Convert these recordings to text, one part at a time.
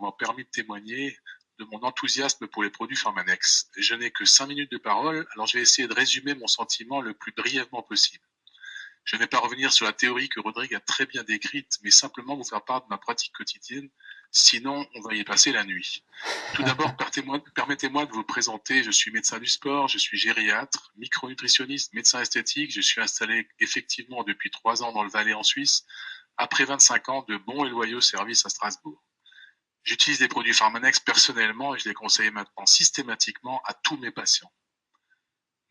m'avoir permis de témoigner de mon enthousiasme pour les produits Pharmanex. Je n'ai que 5 minutes de parole, alors je vais essayer de résumer mon sentiment le plus brièvement possible. Je ne vais pas revenir sur la théorie que Rodrigue a très bien décrite, mais simplement vous faire part de ma pratique quotidienne, sinon on va y passer la nuit. Tout d'abord, permettez-moi de vous présenter, je suis médecin du sport, je suis gériatre, micronutritionniste, médecin esthétique, je suis installé effectivement depuis 3 ans dans le Valais en Suisse, après 25 ans de bons et loyaux services à Strasbourg. J'utilise des produits Pharmanex personnellement et je les conseille maintenant systématiquement à tous mes patients.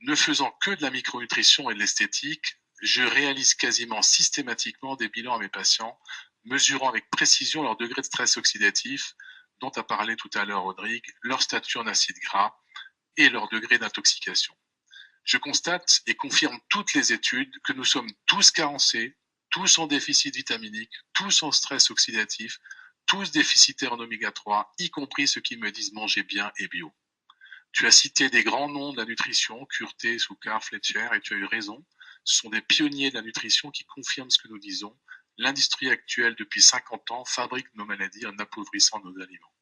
Ne faisant que de la micronutrition et de l'esthétique, je réalise quasiment systématiquement des bilans à mes patients, mesurant avec précision leur degré de stress oxydatif, dont a parlé tout à l'heure Rodrigue, leur statut en acides gras et leur degré d'intoxication. Je constate et confirme toutes les études que nous sommes tous carencés, tous en déficit vitaminique, tous en stress oxydatif, tous déficitaires en oméga 3, y compris ceux qui me disent manger bien et bio. Tu as cité des grands noms de la nutrition, Curté, Soukar, Fletcher, et tu as eu raison. Ce sont des pionniers de la nutrition qui confirment ce que nous disons. L'industrie actuelle, depuis 50 ans, fabrique nos maladies en appauvrissant nos aliments.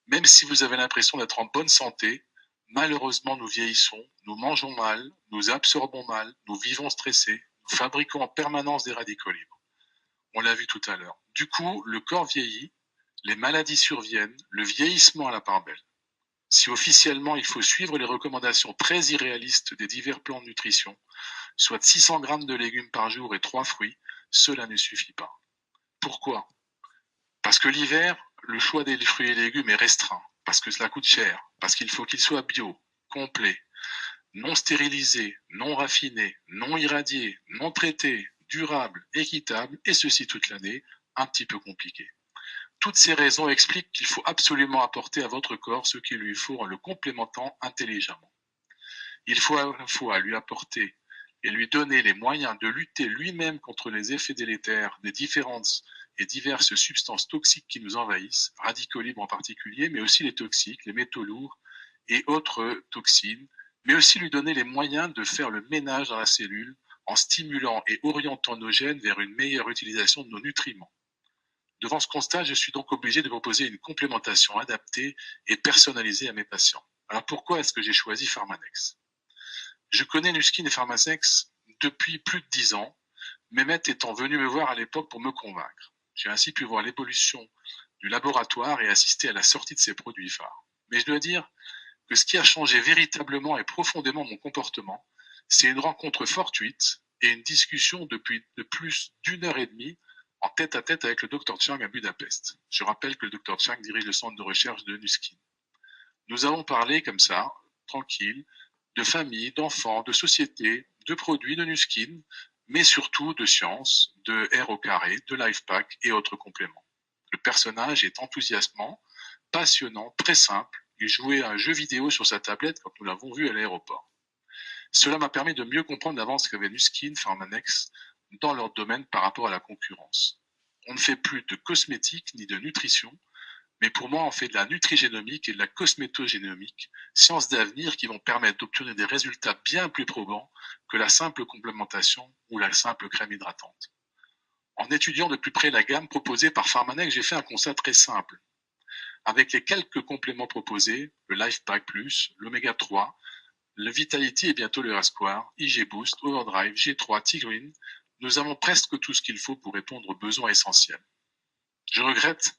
Même si vous avez l'impression d'être en bonne santé, malheureusement nous vieillissons, nous mangeons mal, nous absorbons mal, nous vivons stressés, nous fabriquons en permanence des radicaux libres. On l'a vu tout à l'heure. Du coup, le corps vieillit, les maladies surviennent, le vieillissement à la part belle. Si officiellement il faut suivre les recommandations très irréalistes des divers plans de nutrition, soit 600 grammes de légumes par jour et 3 fruits, cela ne suffit pas. Pourquoi ? Parce que l'hiver, le choix des fruits et légumes est restreint, parce que cela coûte cher, parce qu'il faut qu'ils soient bio, complets, non stérilisés, non raffinés, non irradiés, non traités, durables, équitables, et ceci toute l'année, un petit peu compliqué. Toutes ces raisons expliquent qu'il faut absolument apporter à votre corps ce qu'il lui faut en le complémentant intelligemment. Il faut à la fois lui apporter et lui donner les moyens de lutter lui-même contre les effets délétères des différentes et diverses substances toxiques qui nous envahissent, radicaux libres en particulier, mais aussi les toxiques, les métaux lourds et autres toxines, mais aussi lui donner les moyens de faire le ménage dans la cellule en stimulant et orientant nos gènes vers une meilleure utilisation de nos nutriments. Devant ce constat, je suis donc obligé de proposer une complémentation adaptée et personnalisée à mes patients. Alors pourquoi est-ce que j'ai choisi Pharmanex ? Je connais Nuskin et Pharmanex depuis plus de 10 ans, Mehmet étant venu me voir à l'époque pour me convaincre. J'ai ainsi pu voir l'évolution du laboratoire et assister à la sortie de ses produits phares. Mais je dois dire que ce qui a changé véritablement et profondément mon comportement, c'est une rencontre fortuite et une discussion de plus d'1 heure et demie en tête à tête avec le Dr Chang à Budapest. Je rappelle que le Dr Chang dirige le centre de recherche de Nuskin. Nous avons parlé comme ça, tranquille, de famille, d'enfants, de société, de produits de Nuskin, mais surtout de science, de R au carré, de LifePack et autres compléments. Le personnage est enthousiasmant, passionnant, très simple. Il jouait à un jeu vidéo sur sa tablette quand nous l'avons vu à l'aéroport. Cela m'a permis de mieux comprendre l'avance qu'avait Nuskin, Pharmanex dans leur domaine par rapport à la concurrence. On ne fait plus de cosmétique ni de nutrition, mais pour moi on fait de la nutrigénomique et de la cosmétogénomique, sciences d'avenir qui vont permettre d'obtenir des résultats bien plus probants que la simple complémentation ou la simple crème hydratante. En étudiant de plus près la gamme proposée par Pharmanex, j'ai fait un constat très simple. Avec les quelques compléments proposés, le LifePack Plus, l'Oméga 3, le Vitality et bientôt le Rasquar, IG Boost, Overdrive, G3, Tigrine, nous avons presque tout ce qu'il faut pour répondre aux besoins essentiels. Je regrette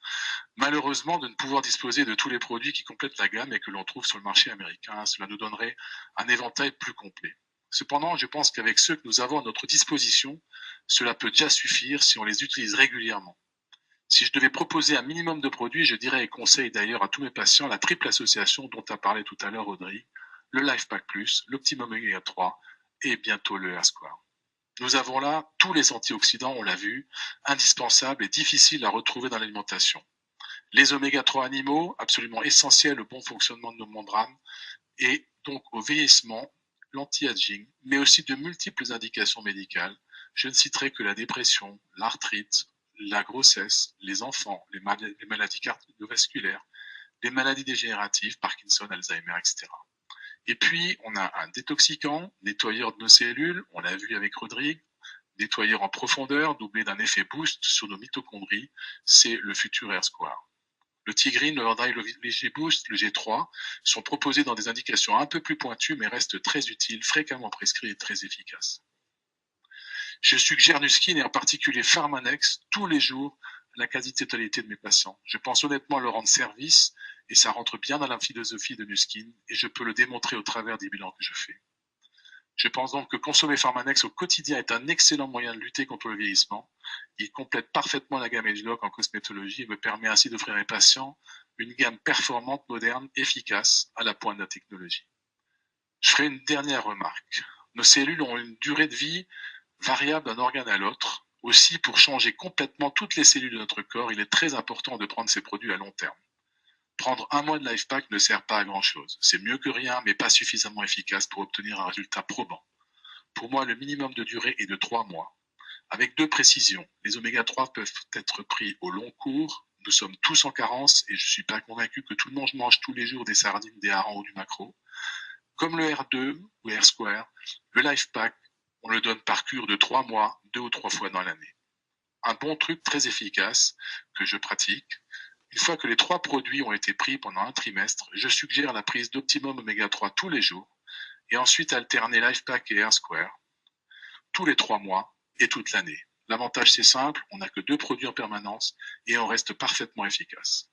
malheureusement de ne pouvoir disposer de tous les produits qui complètent la gamme et que l'on trouve sur le marché américain. Cela nous donnerait un éventail plus complet. Cependant, je pense qu'avec ceux que nous avons à notre disposition, cela peut déjà suffire si on les utilise régulièrement. Si je devais proposer un minimum de produits, je dirais et conseille d'ailleurs à tous mes patients la triple association dont a parlé tout à l'heure Audrey, le LifePack Plus, l'Optimum Omega 3 et bientôt le Asquare. Nous avons là tous les antioxydants, on l'a vu, indispensables et difficiles à retrouver dans l'alimentation. Les oméga 3 animaux, absolument essentiels au bon fonctionnement de nos membranes et donc au vieillissement, l'anti-aging, mais aussi de multiples indications médicales. Je ne citerai que la dépression, l'arthrite, la grossesse, les enfants, les maladies cardiovasculaires, les maladies dégénératives, Parkinson, Alzheimer, etc. Et puis, on a un détoxicant, nettoyeur de nos cellules, on l'a vu avec Rodrigue, nettoyeur en profondeur, doublé d'un effet boost sur nos mitochondries, c'est le futur Air Square. Le T-Green, le Hard Drive, le G-Boost, le G3 sont proposés dans des indications un peu plus pointues, mais restent très utiles, fréquemment prescrits et très efficaces. Je suggère Nuskin et en particulier Pharmanex tous les jours à la quasi-totalité de mes patients. Je pense honnêtement leur rendre service et ça rentre bien dans la philosophie de Nuskin et je peux le démontrer au travers des bilans que je fais. Je pense donc que consommer Pharmanex au quotidien est un excellent moyen de lutter contre le vieillissement. Il complète parfaitement la gamme AgeLock en cosmétologie et me permet ainsi d'offrir à mes patients une gamme performante, moderne, efficace, à la pointe de la technologie. Je ferai une dernière remarque. Nos cellules ont une durée de vie variable d'un organe à l'autre. Aussi, pour changer complètement toutes les cellules de notre corps, il est très important de prendre ces produits à long terme. Prendre un mois de LifePack ne sert pas à grand chose. C'est mieux que rien, mais pas suffisamment efficace pour obtenir un résultat probant. Pour moi, le minimum de durée est de 3 mois. Avec 2 précisions, les oméga 3 peuvent être pris au long cours. Nous sommes tous en carence et je ne suis pas convaincu que tout le monde mange tous les jours des sardines, des harengs ou du maquereau. Comme le R2 ou R Square, le LifePack, on le donne par cure de 3 mois, 2 ou 3 fois dans l'année. Un bon truc très efficace que je pratique. Une fois que les 3 produits ont été pris pendant un trimestre, je suggère la prise d'Optimum Oméga 3 tous les jours et ensuite alterner LifePack et Air Square tous les 3 mois et toute l'année. L'avantage c'est simple, on n'a que 2 produits en permanence et on reste parfaitement efficace.